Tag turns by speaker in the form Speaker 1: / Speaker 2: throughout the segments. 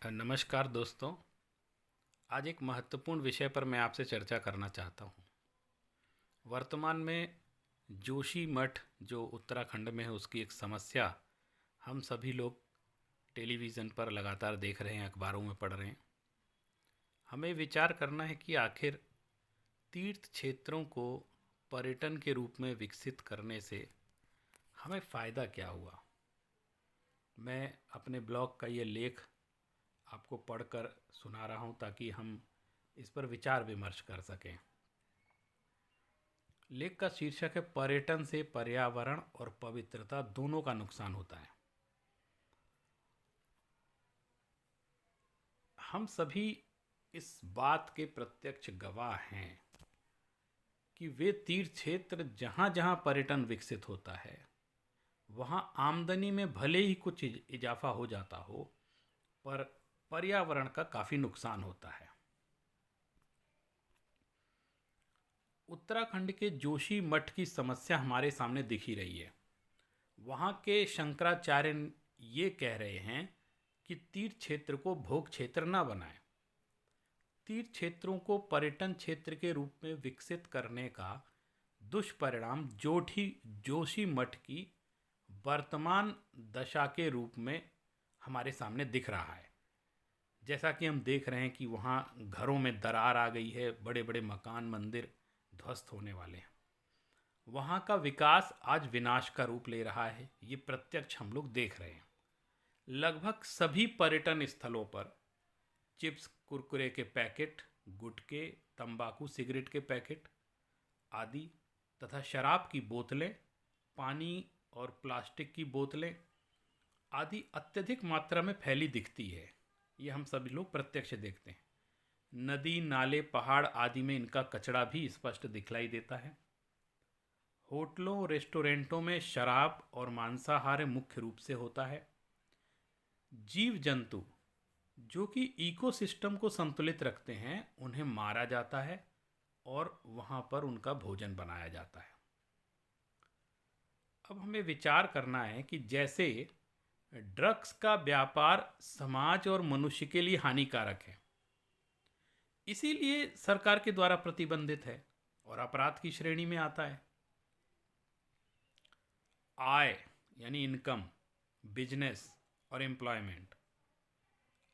Speaker 1: नमस्कार दोस्तों। आज एक महत्वपूर्ण विषय पर मैं आपसे चर्चा करना चाहता हूँ। वर्तमान में जोशी मठ जो उत्तराखंड में है उसकी एक समस्या हम सभी लोग टेलीविज़न पर लगातार देख रहे हैं, अखबारों में पढ़ रहे हैं। हमें विचार करना है कि आखिर तीर्थ क्षेत्रों को पर्यटन के रूप में विकसित करने से हमें फ़ायदा क्या हुआ। मैं अपने ब्लॉग का ये लेख आपको पढ़कर सुना रहा हूँ ताकि हम इस पर विचार विमर्श कर सकें। लेख का शीर्षक है पर्यटन से पर्यावरण और पवित्रता दोनों का नुकसान होता है। हम सभी इस बात के प्रत्यक्ष गवाह हैं कि वे तीर्थ क्षेत्र जहाँ जहाँ पर्यटन विकसित होता है वहाँ आमदनी में भले ही कुछ इजाफा हो जाता हो, पर पर्यावरण का काफ़ी नुकसान होता है। उत्तराखंड के जोशी मठ की समस्या हमारे सामने दिख ही रही है। वहाँ के शंकराचार्य ये कह रहे हैं कि तीर्थ क्षेत्र को भोग क्षेत्र न बनाएं। तीर्थ क्षेत्रों को पर्यटन क्षेत्र के रूप में विकसित करने का दुष्परिणाम जोशी मठ की वर्तमान दशा के रूप में हमारे सामने दिख रहा है। जैसा कि हम देख रहे हैं कि वहाँ घरों में दरार आ गई है, बड़े बड़े मकान मंदिर ध्वस्त होने वाले हैं। वहाँ का विकास आज विनाश का रूप ले रहा है, ये प्रत्यक्ष हम लोग देख रहे हैं। लगभग सभी पर्यटन स्थलों पर चिप्स, कुरकुरे के पैकेट, गुटखे, तंबाकू, सिगरेट के पैकेट आदि तथा शराब की बोतलें, पानी और प्लास्टिक की बोतलें आदि अत्यधिक मात्रा में फैली दिखती है। ये हम सभी लोग प्रत्यक्ष देखते हैं। नदी, नाले, पहाड़ आदि में इनका कचरा भी स्पष्ट दिखलाई देता है। होटलों, रेस्टोरेंटों में शराब और मांसाहार मुख्य रूप से होता है। जीव जंतु जो कि इकोसिस्टम को संतुलित रखते हैं उन्हें मारा जाता है और वहाँ पर उनका भोजन बनाया जाता है। अब हमें विचार करना है कि जैसे ड्रग्स का व्यापार समाज और मनुष्य के लिए हानिकारक है, इसीलिए सरकार के द्वारा प्रतिबंधित है और अपराध की श्रेणी में आता है। आय यानी इनकम, बिजनेस और एम्प्लॉयमेंट,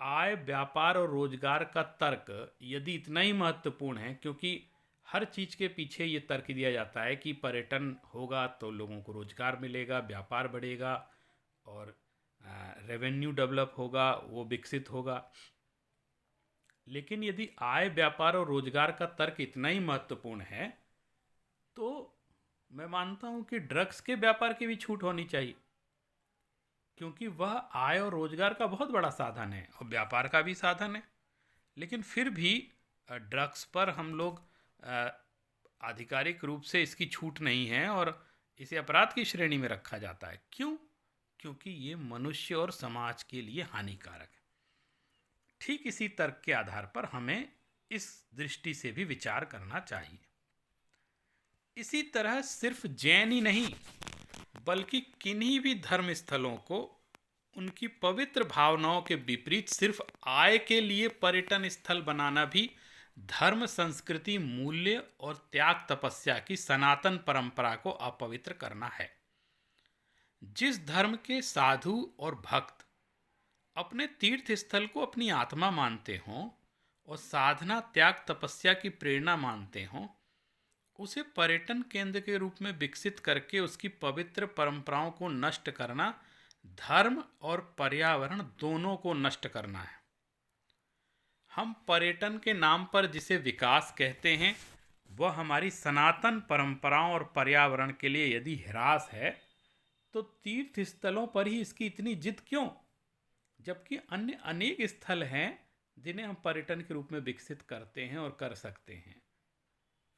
Speaker 1: आय, व्यापार और रोजगार का तर्क यदि इतना ही महत्वपूर्ण है, क्योंकि हर चीज़ के पीछे ये तर्क दिया जाता है कि पर्यटन होगा तो लोगों को रोजगार मिलेगा, व्यापार बढ़ेगा और रेवेन्यू डेवलप होगा, वो विकसित होगा। लेकिन यदि आय, व्यापार और रोजगार का तर्क इतना ही महत्वपूर्ण है तो मैं मानता हूँ कि ड्रग्स के व्यापार की भी छूट होनी चाहिए, क्योंकि वह आय और रोजगार का बहुत बड़ा साधन है और व्यापार का भी साधन है। लेकिन फिर भी ड्रग्स पर हम लोग अ, आधिकारिक रूप से इसकी छूट नहीं है और इसे अपराध की श्रेणी में रखा जाता है। क्यों? क्योंकि ये मनुष्य और समाज के लिए हानिकारक है। ठीक इसी तर्क के आधार पर हमें इस दृष्टि से भी विचार करना चाहिए। इसी तरह सिर्फ जैन ही नहीं, बल्कि किन्हीं भी धर्म स्थलों को उनकी पवित्र भावनाओं के विपरीत सिर्फ आय के लिए पर्यटन स्थल बनाना भी धर्म, संस्कृति, मूल्य और त्याग तपस्या की सनातन परंपरा को अपवित्र करना है। जिस धर्म के साधु और भक्त अपने तीर्थ स्थल को अपनी आत्मा मानते हों और साधना, त्याग, तपस्या की प्रेरणा मानते हों, उसे पर्यटन केंद्र के रूप में विकसित करके उसकी पवित्र परंपराओं को नष्ट करना धर्म और पर्यावरण दोनों को नष्ट करना है। हम पर्यटन के नाम पर जिसे विकास कहते हैं वह हमारी सनातन परंपराओं और पर्यावरण के लिए यदि ह्रास है तो तीर्थ स्थलों पर ही इसकी इतनी जिद क्यों, जबकि अन्य अनेक स्थल हैं जिन्हें हम पर्यटन के रूप में विकसित करते हैं और कर सकते हैं।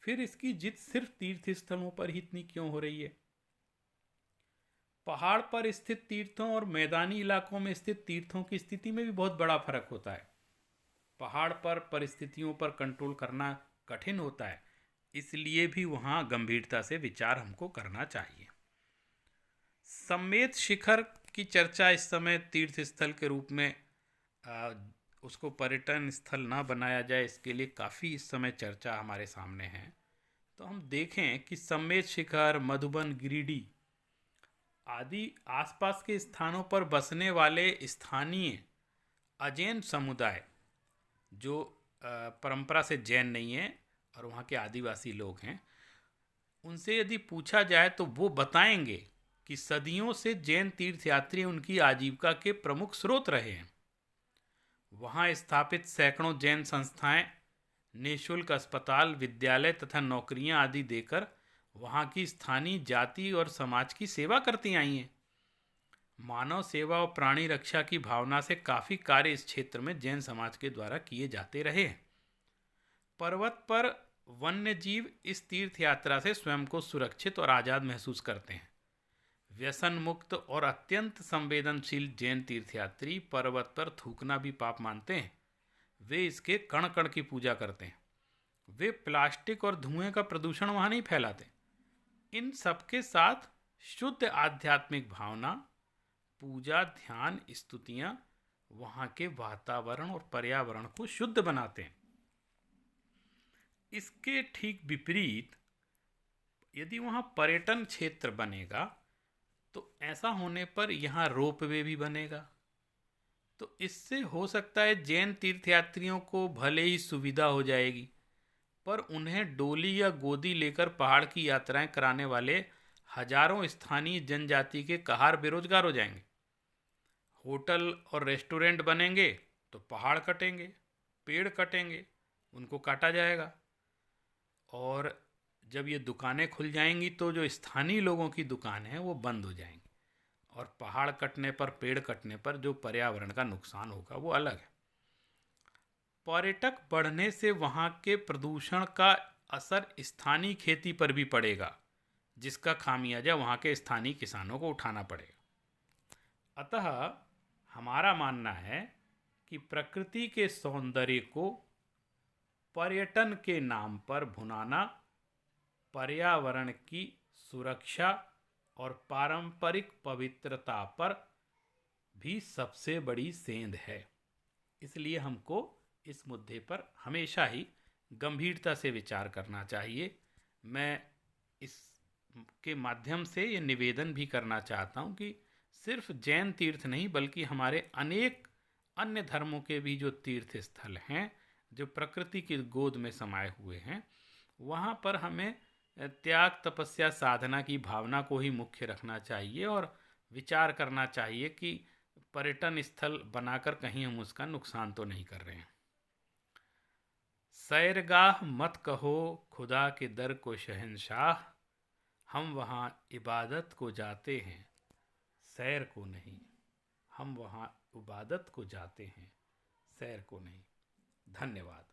Speaker 1: फिर इसकी जिद सिर्फ तीर्थ स्थलों पर ही इतनी क्यों हो रही है? पहाड़ पर स्थित तीर्थों और मैदानी इलाकों में स्थित तीर्थों की स्थिति में भी बहुत बड़ा फर्क होता है। पहाड़ पर परिस्थितियों पर कंट्रोल करना कठिन होता है, इसलिए भी वहाँ गंभीरता से विचार हमको करना चाहिए। सम्मेद शिखर की चर्चा इस समय तीर्थ स्थल के रूप में उसको पर्यटन स्थल ना बनाया जाए, इसके लिए काफ़ी इस समय चर्चा हमारे सामने है। तो हम देखें कि सम्मेद शिखर, मधुबन, गिरिडीह आदि आसपास के स्थानों पर बसने वाले स्थानीय अजैन समुदाय, जो परंपरा से जैन नहीं है और वहाँ के आदिवासी लोग हैं, उनसे यदि पूछा जाए तो वो बताएंगे कि सदियों से जैन तीर्थयात्री उनकी आजीविका के प्रमुख स्रोत रहे हैं। वहाँ स्थापित सैकड़ों जैन संस्थाएं निःशुल्क अस्पताल, विद्यालय तथा नौकरियां आदि देकर वहाँ की स्थानीय जाति और समाज की सेवा करती आई हैं। मानव सेवा और प्राणी रक्षा की भावना से काफ़ी कार्य इस क्षेत्र में जैन समाज के द्वारा किए जाते रहे हैं। पर्वत पर वन्य जीव इस तीर्थ यात्रा से स्वयं को सुरक्षित और आज़ाद महसूस करते हैं। व्यसन मुक्त और अत्यंत संवेदनशील जैन तीर्थयात्री पर्वत पर थूकना भी पाप मानते हैं। वे इसके कण कण की पूजा करते हैं। वे प्लास्टिक और धुएं का प्रदूषण वहाँ नहीं फैलाते। इन सबके साथ शुद्ध आध्यात्मिक भावना, पूजा, ध्यान, स्तुतियाँ वहाँ के वातावरण और पर्यावरण को शुद्ध बनाते हैं। इसके ठीक विपरीत यदि वहाँ पर्यटन क्षेत्र बनेगा तो ऐसा होने पर यहाँ रोपवे भी बनेगा। तो इससे हो सकता है जैन तीर्थयात्रियों को भले ही सुविधा हो जाएगी, पर उन्हें डोली या गोदी लेकर पहाड़ की यात्राएं कराने वाले हजारों स्थानीय जनजाति के कहार बेरोजगार हो जाएंगे। होटल और रेस्टोरेंट बनेंगे तो पहाड़ कटेंगे, पेड़ कटेंगे, उनको काटा जाएगा। और जब ये दुकानें खुल जाएंगी तो जो स्थानीय लोगों की दुकान है वो बंद हो जाएंगी। और पहाड़ कटने पर, पेड़ कटने पर जो पर्यावरण का नुकसान होगा वो अलग है। पर्यटक बढ़ने से वहाँ के प्रदूषण का असर स्थानीय खेती पर भी पड़ेगा, जिसका खामियाजा वहाँ के स्थानीय किसानों को उठाना पड़ेगा। अतः हमारा मानना है कि प्रकृति के सौंदर्य को पर्यटन के नाम पर भुनाना पर्यावरण की सुरक्षा और पारंपरिक पवित्रता पर भी सबसे बड़ी सेंध है। इसलिए हमको इस मुद्दे पर हमेशा ही गंभीरता से विचार करना चाहिए। मैं इसके माध्यम से ये निवेदन भी करना चाहता हूँ कि सिर्फ जैन तीर्थ नहीं बल्कि हमारे अनेक अन्य धर्मों के भी जो तीर्थ स्थल हैं, जो प्रकृति की गोद में समाये हुए हैं, वहाँ पर हमें त्याग, तपस्या, साधना की भावना को ही मुख्य रखना चाहिए और विचार करना चाहिए कि पर्यटन स्थल बनाकर कहीं हम उसका नुकसान तो नहीं कर रहे हैं। सैरगाह मत कहो खुदा के दर को शहंशाह, हम वहाँ इबादत को जाते हैं सैर को नहीं। हम वहाँ इबादत को जाते हैं, सैर को नहीं। धन्यवाद।